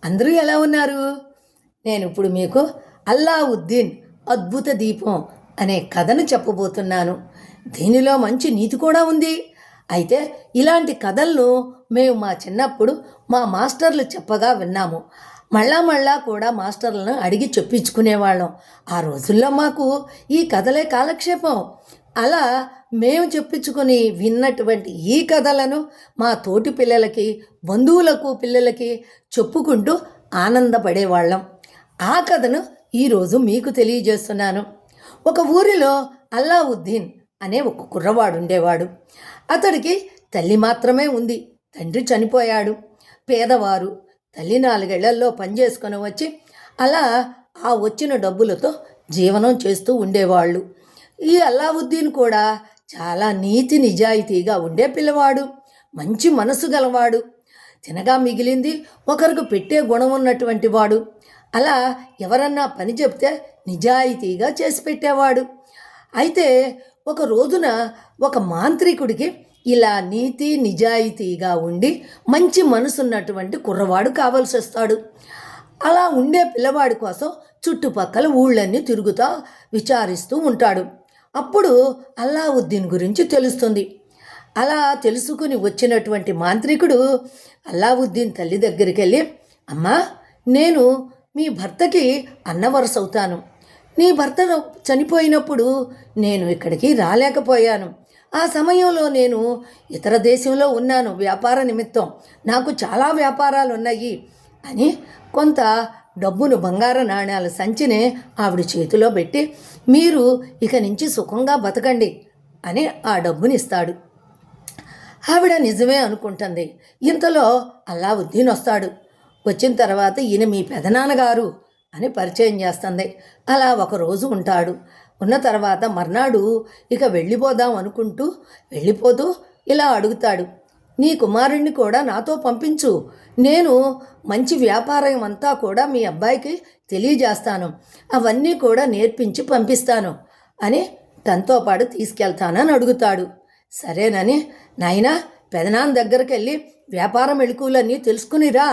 అందరూ ఎలా ఉన్నారు? నేను ఇప్పుడు మీకు అల్లావుద్దీన్ అద్భుత దీపం అనే కథను చెప్పబోతున్నాను. దీనిలో మంచి నీతి కూడా ఉంది. అయితే ఇలాంటి కథలను మేము మా చిన్నప్పుడు మా మాస్టర్లు చెప్పగా విన్నాము. మళ్ళా కూడా మాస్టర్లను అడిగి చెప్పించుకునేవాళ్ళం. ఆ రోజుల్లో మాకు ఈ కథలే కాలక్షేపం. అలా మేము చెప్పించుకొని విన్నటువంటి ఈ కథలను మా తోటి పిల్లలకి, బంధువులకు, పిల్లలకి చెప్పుకుంటూ ఆనందపడేవాళ్ళం. ఆ కథను ఈరోజు మీకు తెలియజేస్తున్నాను. ఒక ఊరిలో అల్లావుద్దీన్ అనే ఒక కుర్రవాడు ఉండేవాడు. అతడికి తల్లి మాత్రమే ఉంది. తండ్రి చనిపోయాడు. పేదవారు. తల్లి 4 ఏళ్లలో పనిచేసుకొని వచ్చి అలా ఆ వచ్చిన డబ్బులతో జీవనం చేస్తూ ఉండేవాళ్ళు. ఈ అల్లావుద్దీన్ కూడా చాలా నీతి నిజాయితీగా ఉండే పిల్లవాడు. మంచి మనసు గలవాడు. తినగా మిగిలింది ఒకరికి పెట్టే గుణం ఉన్నటువంటి వాడు. అలా ఎవరన్నా పని చెప్తే నిజాయితీగా చేసి పెట్టేవాడు. అయితే ఒక రోజున ఒక మాంత్రికుడికి ఇలా నీతి నిజాయితీగా ఉండి మంచి మనసున్నటువంటి కుర్రవాడు కావాల్సి వస్తాడు. అలా ఉండే పిల్లవాడి కోసం చుట్టుపక్కల ఊళ్ళన్నీ తిరుగుతూ విచారిస్తూ ఉంటాడు. అప్పుడు అల్లావుద్దీన్ గురించి తెలుస్తుంది. అలా తెలుసుకుని వచ్చినటువంటి మాంత్రికుడు అల్లావుద్దీన్ తల్లి దగ్గరికి వెళ్ళి, అమ్మా, నేను మీ భర్తకి అన్నవరస అవుతాను. నీ భర్త చనిపోయినప్పుడు నేను ఇక్కడికి రాలేకపోయాను. ఆ సమయంలో నేను ఇతర దేశంలో ఉన్నాను వ్యాపార నిమిత్తం. నాకు చాలా వ్యాపారాలు ఉన్నాయి అని కొంత డబ్బును, బంగారు నాణ్యాల సంచిని ఆవిడ చేతిలో పెట్టి, మీరు ఇక నుంచి సుఖంగా బతకండి అని ఆ డబ్బుని ఇస్తాడు. ఆవిడ నిజమే అనుకుంటుంది. ఇంతలో అల్లావుద్దీన్ వస్తాడు. వచ్చిన తర్వాత ఈయన మీ పెదనాన్నగారు అని పరిచయం చేస్తుంది. అలా ఒకరోజు ఉంటాడు. ఉన్న తర్వాత మర్నాడు ఇక వెళ్ళిపోదాం అనుకుంటూ వెళ్ళిపోతూ ఇలా అడుగుతాడు, నీ కుమారుణ్ణి కూడా నాతో పంపించు. నేను మంచి వ్యాపారం అంతా కూడా మీ అబ్బాయికి తెలియజేస్తాను. అవన్నీ కూడా నేర్పించి పంపిస్తాను అని తనతో పాటు తీసుకెళ్తానని అడుగుతాడు. సరేనని, నాయనా, పెదనాన్న దగ్గరికి వెళ్ళి వ్యాపారం మెళకువలన్నీ తెలుసుకునిరా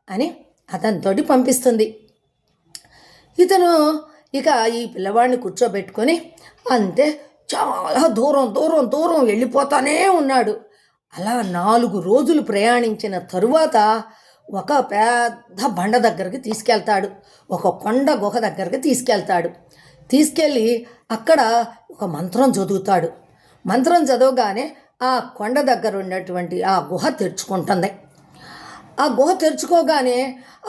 అని అతనితోటి పంపిస్తుంది. ఇతను ఇక ఈ పిల్లవాడిని కూర్చోబెట్టుకొని అంతే చాలా దూరం వెళ్ళిపోతానే ఉన్నాడు. అలా 4 రోజులు ప్రయాణించిన తరువాత ఒక పెద్ద బండ దగ్గరికి తీసుకెళ్తాడు. ఒక కొండ గుహ దగ్గరికి తీసుకెళ్తాడు. తీసుకెళ్ళి అక్కడ ఒక మంత్రం చదువుతాడు. మంత్రం చదవగానే ఆ కొండ దగ్గర ఉన్నటువంటి ఆ గుహ తెరుచుకుంటుంది. ఆ గుహ తెరుచుకోగానే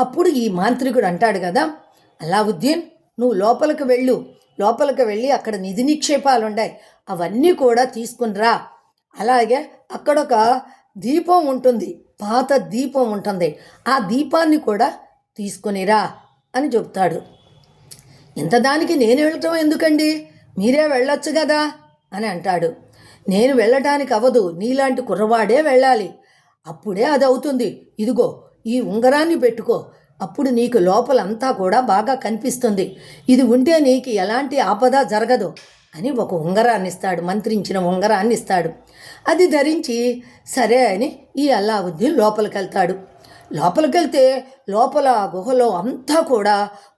అప్పుడు ఈ మాంత్రికుడు అంటాడు కదా, అల్లావుద్దీన్, నువ్వు లోపలికి వెళ్ళి అక్కడ నిధి నిక్షేపాలు ఉన్నాయి, అవన్నీ కూడా తీసుకునిరా. అలాగే అక్కడొక దీపం ఉంటుంది, పాత దీపం ఉంటుంది, ఆ దీపాన్ని కూడా తీసుకునిరా అని చెప్తాడు. ఇంతదానికి నేను వెళ్ళటం ఎందుకండి, మీరే వెళ్ళొచ్చు కదా అని అంటాడు. నేను వెళ్ళటానికి అవ్వదు, నీలాంటి కుర్రవాడే వెళ్ళాలి. అప్పుడే అది అవుతుంది. ఇదిగో ఈ ఉంగరాన్ని పెట్టుకో, అప్పుడు నీకు లోపలంతా కూడా బాగా కనిపిస్తుంది. ఇది ఉంటే నీకు ఎలాంటి ఆపద జరగదు అని ఒక ఉంగరాన్ని ఇస్తాడు. మంత్రించిన ఉంగరాన్ని ఇస్తాడు. అది ధరించి సరే అని ఈ అల్లావుద్దీన్ లోపలికి వెళ్తాడు. లోపలికి వెళ్తే లోపల గుహలో అంతా కూడా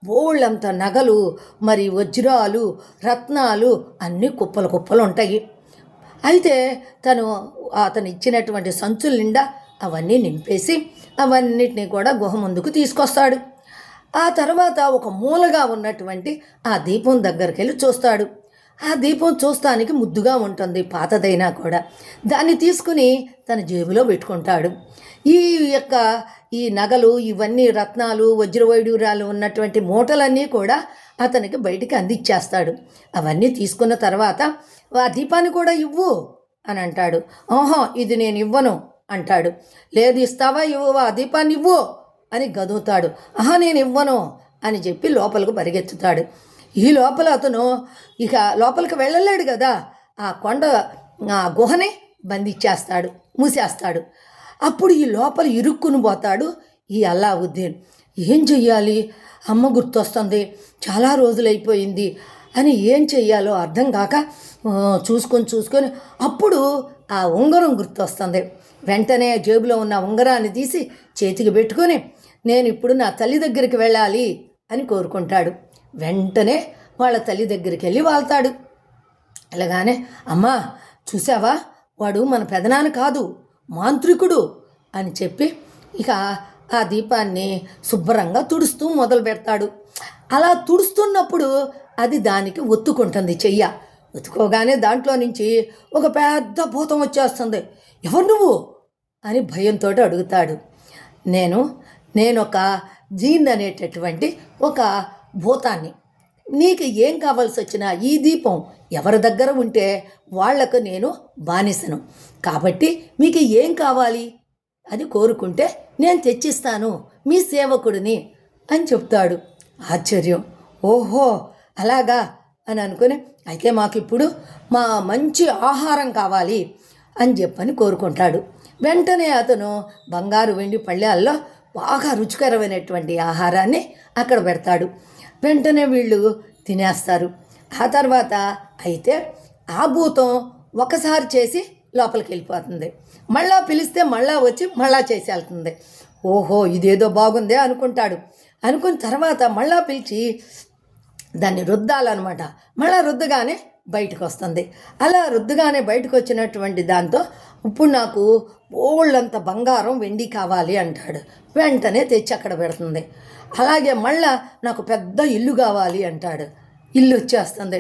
బోళ్ళంత నగలు, మరి వజ్రాలు, రత్నాలు అన్నీ కుప్పలు ఉంటాయి. అయితే అతను ఇచ్చినటువంటి సంచుల నిండా అవన్నీ నింపేసి అవన్నిటినీ కూడా గుహ ముందుకు తీసుకొస్తాడు. ఆ తర్వాత ఒక మూలగా ఉన్నటువంటి ఆ దీపం దగ్గరికి వెళ్ళి చూస్తాడు. ఆ దీపం చూస్తానికి ముద్దుగా ఉంటుంది, పాతదైనా కూడా. దాన్ని తీసుకుని తన జేబులో పెట్టుకుంటాడు. ఈ నగలు, ఇవన్నీ రత్నాలు, వజ్రవైడూర్యాలు ఉన్నటువంటి మూటలన్నీ కూడా అతనికి బయటికి అందించేస్తాడు. అవన్నీ తీసుకున్న తర్వాత ఆ దీపాన్ని కూడా ఇవ్వు అని అంటాడు. ఓహో, ఇది నేను ఇవ్వను అంటాడు. లేదు, ఇస్తావా ఇవ్వవా, ఆ దీపాన్ని ఇవ్వు అని గదువుతాడు. నేను ఇవ్వను అని చెప్పి లోపలికి పరిగెత్తుతాడు. ఈ లోపల అతను ఇక లోపలికి వెళ్ళలేడు కదా, ఆ గుహని బంధించేస్తాడు, మూసేస్తాడు. అప్పుడు ఈ లోపల ఇరుక్కుని పోతాడు ఈ అల్లావుద్దీన్. ఏం చెయ్యాలి, అమ్మ గుర్తొస్తుంది, చాలా రోజులైపోయింది అని ఏం చెయ్యాలో అర్థం కాక చూసుకొని అప్పుడు ఆ ఉంగరం గుర్తొస్తుంది. వెంటనే జేబులో ఉన్న ఉంగరాన్ని తీసి చేతికి పెట్టుకొని నేను ఇప్పుడు నా తల్లి దగ్గరికి వెళ్ళాలి అని కోరుకుంటాడు. వెంటనే వాళ్ళ తల్లి దగ్గరికి వెళ్ళి వాళ్తాడు. అలాగానే అమ్మా చూసావా, వాడు మన పెదనాన్న కాదు, మాంత్రికుడు అని చెప్పి ఇక ఆ దీపాన్ని శుభ్రంగా తుడుస్తూ మొదలు పెడతాడు. అలా తుడుస్తున్నప్పుడు అది దానికి ఒత్తుకుంటుంది చెయ్య. ఒత్తుకోగానే దాంట్లో నుంచి ఒక పెద్ద భూతం వచ్చేస్తుంది. ఎవరు నువ్వు అని భయంతో అడుగుతాడు. నేను ఒక జీన్ అనేటటువంటి ఒక భూతాన్ని. నీకు ఏం కావాల్సి వచ్చినా ఈ దీపం ఎవరి దగ్గర ఉంటే వాళ్లకు నేను బానిసను. కాబట్టి మీకు ఏం కావాలి అని కోరుకుంటే నేను తెచ్చిస్తాను, మీ సేవకుడిని అని చెప్తాడు. ఆశ్చర్యం, ఓహో అలాగా అని అనుకుని, అయితే మాకు ఇప్పుడు మా మంచి ఆహారం కావాలి అని చెప్పని కోరుకుంటాడు. వెంటనే అతను బంగారు వెండి పళ్ళాల్లో బాగా రుచికరమైనటువంటి ఆహారాన్ని అక్కడ పెడతాడు. వెంటనే వీళ్ళు తినేస్తారు. ఆ తర్వాత అయితే ఆ భూతం ఒకసారి చేసి లోపలికి వెళ్ళిపోతుంది. మళ్ళా పిలిస్తే మళ్ళా వచ్చి మళ్ళా చేసి వెళ్తుంది. ఓహో ఇదేదో బాగుందే అనుకుంటాడు. అనుకున్న తర్వాత మళ్ళా పిలిచి దాన్ని రుద్దాలన్నమాట. మళ్ళా రుద్దగానే బయటకు వస్తుంది. అలా రుద్దగానే బయటకు వచ్చినటువంటి దాంతో ఇప్పుడు నాకు ఓళ్ళంత బంగారం వెండి కావాలి అంటాడు. వెంటనే తెచ్చి అక్కడ పెడుతుంది. అలాగే మళ్ళా నాకు పెద్ద ఇల్లు కావాలి అంటాడు. ఇల్లు వచ్చేస్తుంది.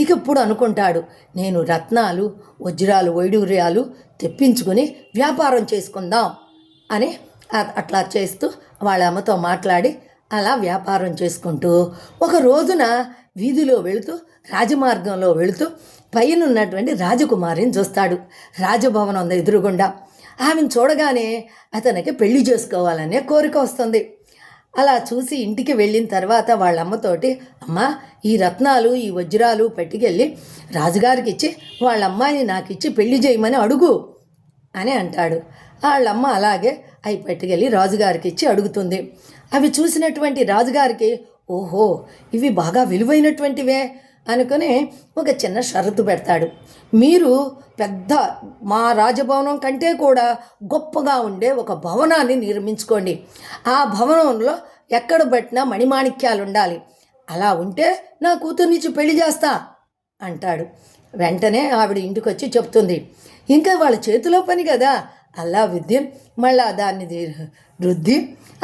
ఇక ఇప్పుడు అనుకుంటాడు, నేను రత్నాలు వజ్రాలు వైడూర్యాలు తెప్పించుకొని వ్యాపారం చేసుకుందాం అని అట్లా చేస్తూ వాళ్ళ అమ్మతో మాట్లాడి అలా వ్యాపారం చేసుకుంటూ ఒక రోజున వీధిలో వెళుతూ రాజమార్గంలో వెళుతూ పైన ఉన్నటువంటి రాజకుమారిని చూస్తాడు. రాజభవనం ఉంది ఎదురుగుండా. ఆమెను చూడగానే అతనికి పెళ్లి చేసుకోవాలనే కోరిక వస్తుంది. అలా చూసి ఇంటికి వెళ్ళిన తర్వాత వాళ్ళ అమ్మతోటి, అమ్మ ఈ రత్నాలు ఈ వజ్రాలు పట్టుకెళ్ళి రాజుగారికి ఇచ్చి వాళ్ళ అమ్మాయిని నాకు ఇచ్చి పెళ్లి చేయమని అడుగు అని అంటాడు. వాళ్ళమ్మ అలాగే అవి పట్టుకెళ్ళి రాజుగారికి ఇచ్చి అడుగుతుంది. అవి చూసినటువంటి రాజుగారికి, ఓహో ఇవి బాగా విలువైనటువంటివే అనుకుని ఒక చిన్న షరతు పెడతాడు. మీరు పెద్ద మా రాజభవనం కంటే కూడా గొప్పగా ఉండే ఒక భవనాన్ని నిర్మించుకోండి. ఆ భవనంలో ఎక్కడ పెట్టినా మణిమాణిక్యాలు ఉండాలి. అలా ఉంటే నా కూతుర్నిచ్చి పెళ్లి చేస్తా అంటాడు. వెంటనే ఆవిడ ఇంటికి వచ్చి చెప్తుంది. ఇంకా వాళ్ళ చేతిలో పని కదా, అల్లావుద్దీన్ మళ్ళా దాన్ని రుద్ది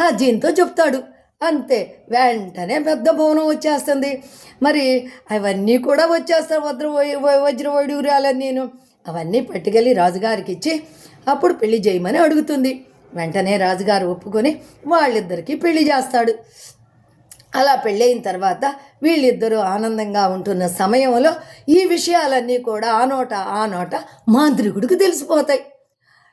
ఆ జీన్తో చెప్తాడు. అంతే, వెంటనే పెద్ద భవనం వచ్చేస్తుంది. మరి అవన్నీ కూడా వచ్చేస్తారు, వజ్ర వైడూర్యాలని నేను అవన్నీ పట్టుకెళ్ళి రాజుగారికి ఇచ్చి అప్పుడు పెళ్లి చేయమని అడుగుతుంది. వెంటనే రాజుగారు ఒప్పుకొని వాళ్ళిద్దరికీ పెళ్లి చేస్తాడు. అలా పెళ్ళయిన తర్వాత వీళ్ళిద్దరూ ఆనందంగా ఉంటున్న సమయంలో ఈ విషయాలన్నీ కూడా ఆ నోట మాంత్రికుడికి తెలిసిపోతాయి.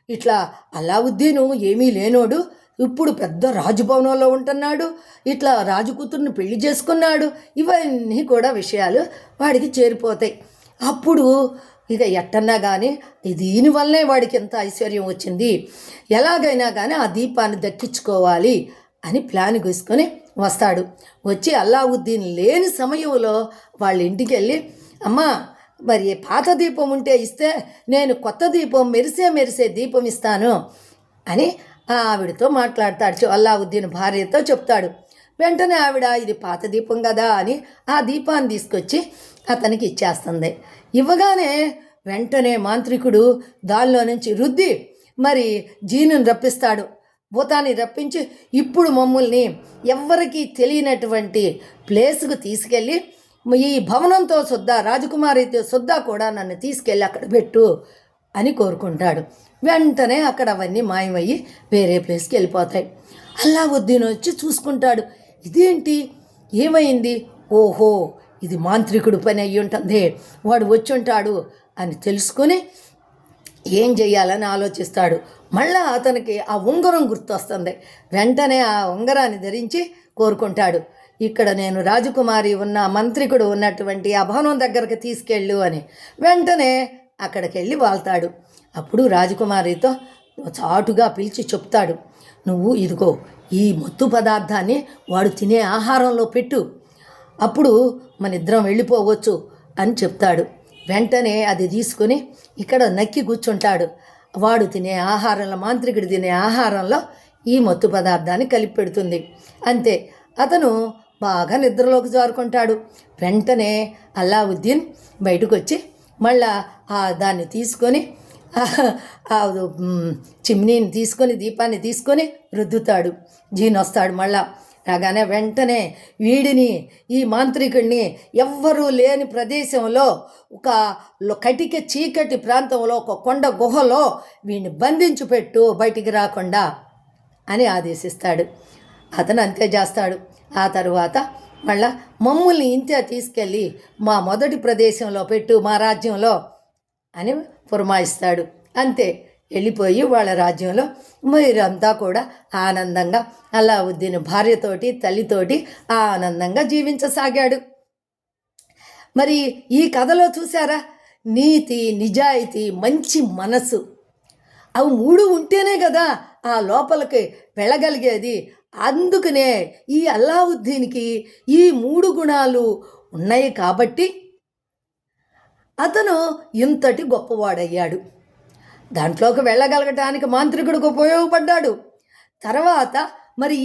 ఇట్లా అల్లావుద్దీను ఏమీ లేనోడు ఇప్పుడు పెద్ద రాజభవనంలో ఉంటున్నాడు, ఇట్లా రాజకూతుర్ని పెళ్లి చేసుకున్నాడు, ఇవన్నీ కూడా విషయాలు వాడికి చేరిపోతాయి. అప్పుడు ఇక ఎట్టన్నా కానీ దీనివల్లే వాడికి ఎంత ఐశ్వర్యం వచ్చింది, ఎలాగైనా కానీ ఆ దీపాన్ని దక్కించుకోవాలి అని ప్లాన్ గీసుకొని వస్తాడు. వచ్చి అల్లావుద్దీన్ లేని సమయంలో వాళ్ళ ఇంటికి వెళ్ళి, అమ్మా మరి పాత దీపం ఉంటే ఇస్తే నేను కొత్త దీపం మెరిసే దీపం ఇస్తాను అని ఆవిడతో మాట్లాడతాడు. అల్లావుద్దీన్ భార్యతో చెప్తాడు. వెంటనే ఆవిడ ఇది పాత దీపం కదా అని ఆ దీపాన్ని తీసుకొచ్చి అతనికి ఇచ్చేస్తుంది. ఇవ్వగానే వెంటనే మాంత్రికుడు దానిలో నుంచి రుద్ది మరి జీనుని రప్పిస్తాడు. భూతాన్ని రప్పించి ఇప్పుడు మమ్మల్ని ఎవ్వరికీ తెలియనటువంటి ప్లేస్కు తీసుకెళ్ళి ఈ భవనంతో సుద్దా రాజకుమారితో సుద్దా కూడా నన్ను తీసుకెళ్ళి అక్కడ పెట్టు అని కోరుకుంటాడు. వెంటనే అక్కడ అవన్నీ మాయమయ్యి వేరే ప్లేస్కి వెళ్ళిపోతాయి. అల్లావుద్దీన్ వచ్చి చూసుకుంటాడు. ఇదేంటి, ఏమైంది? ఓహో ఇది మాంత్రికుడు పని అయ్యి ఉంటుంది, వాడు వచ్చి ఉంటాడు అని తెలుసుకొని ఏం చెయ్యాలని ఆలోచిస్తాడు. మళ్ళా అతనికి ఆ ఉంగరం గుర్తొస్తుంది. వెంటనే ఆ ఉంగరాన్ని ధరించి కోరుకుంటాడు, ఇక్కడ నేను రాజకుమారి ఉన్న మంత్రికుడు ఉన్నటువంటి ఆ భవనం దగ్గరకు తీసుకెళ్ళు అని. వెంటనే అక్కడికి వెళ్ళి వాళ్తాడు. అప్పుడు రాజకుమారితో చాటుగా పిలిచి చెప్తాడు, నువ్వు ఇదిగో ఈ మత్తు పదార్థాన్ని వాడు తినే ఆహారంలో పెట్టు, అప్పుడు మన ఇద్దరం వెళ్ళిపోవచ్చు అని చెప్తాడు. వెంటనే అది తీసుకొని ఇక్కడ నక్కి కూర్చుంటాడు. వాడు తినే ఆహారంలో, మాంత్రికుడు తినే ఆహారంలో ఈ మత్తు పదార్థాన్ని కలిపి పెడుతుంది. అంతే, అతను బాగా నిద్రలోకి జారుకుంటాడు. వెంటనే అల్లావుద్దీన్ బయటకు వచ్చి మళ్ళా దాన్ని తీసుకొని చిమ్నీని తీసుకొని దీపాన్ని తీసుకొని రుద్దుతాడు. జీనొస్తాడు మళ్ళా. రాగానే వెంటనే వీడిని, ఈ మాంత్రికుడిని ఎవ్వరూ లేని ప్రదేశంలో ఒక కటిక చీకటి ప్రాంతంలో ఒక కొండ గుహలో వీడిని బంధించి పెట్టు, బయటికి రాకుండా అని ఆదేశిస్తాడు. అతను అంతే చేస్తాడు. ఆ తరువాత మళ్ళా మమ్మల్ని ఇంతే తీసుకెళ్ళి మా మొదటి ప్రదేశంలో పెట్టు, మా రాజ్యంలో అని పురమాయిస్తాడు. అంతే, వెళ్ళిపోయి వాళ్ళ రాజ్యంలో మీరంతా కూడా ఆనందంగా అల్లావుద్దీన్ భార్యతోటి తల్లితోటి ఆనందంగా జీవించసాగాడు. మరి ఈ కథలో చూసారా, నీతి, నిజాయితీ, మంచి మనసు, అవి మూడు ఉంటేనే కదా ఆ లోపలికి వెళ్ళగలిగేది. అందుకనే ఈ అల్లావుద్దీన్కి ఈ మూడు గుణాలు ఉన్నాయి కాబట్టి అతను ఇంతటి గొప్పవాడయ్యాడు. దాంట్లోకి వెళ్ళగలగటానికి మాంత్రికుడికి ఉపయోగపడ్డాడు. తర్వాత మరి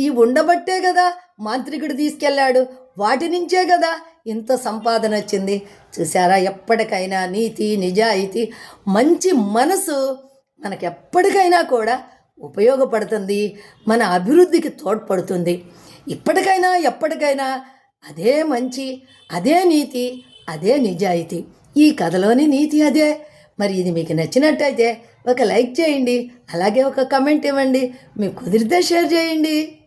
ఈ ఉండబట్టే కదా మాంత్రికుడు తీసుకెళ్ళాడు, వాటి నుంచే కదా ఇంత సంపాదన వచ్చింది. చూసారా, ఎప్పటికైనా నీతి, నిజాయితీ, మంచి మనసు మనకు ఎప్పటికైనా కూడా ఉపయోగపడుతుంది, మన అభివృద్ధికి తోడ్పడుతుంది. ఇప్పటికైనా ఎప్పటికైనా అదే మంచి, అదే నీతి, అదే నిజాయితీ. ఈ కథలోని నీతి అదే. మరి ఇది మీకు నచ్చినట్టయితే ఒక లైక్ చేయండి, అలాగే ఒక కమెంట్ ఇవ్వండి, మీకు కుదిరితే షేర్ చేయండి.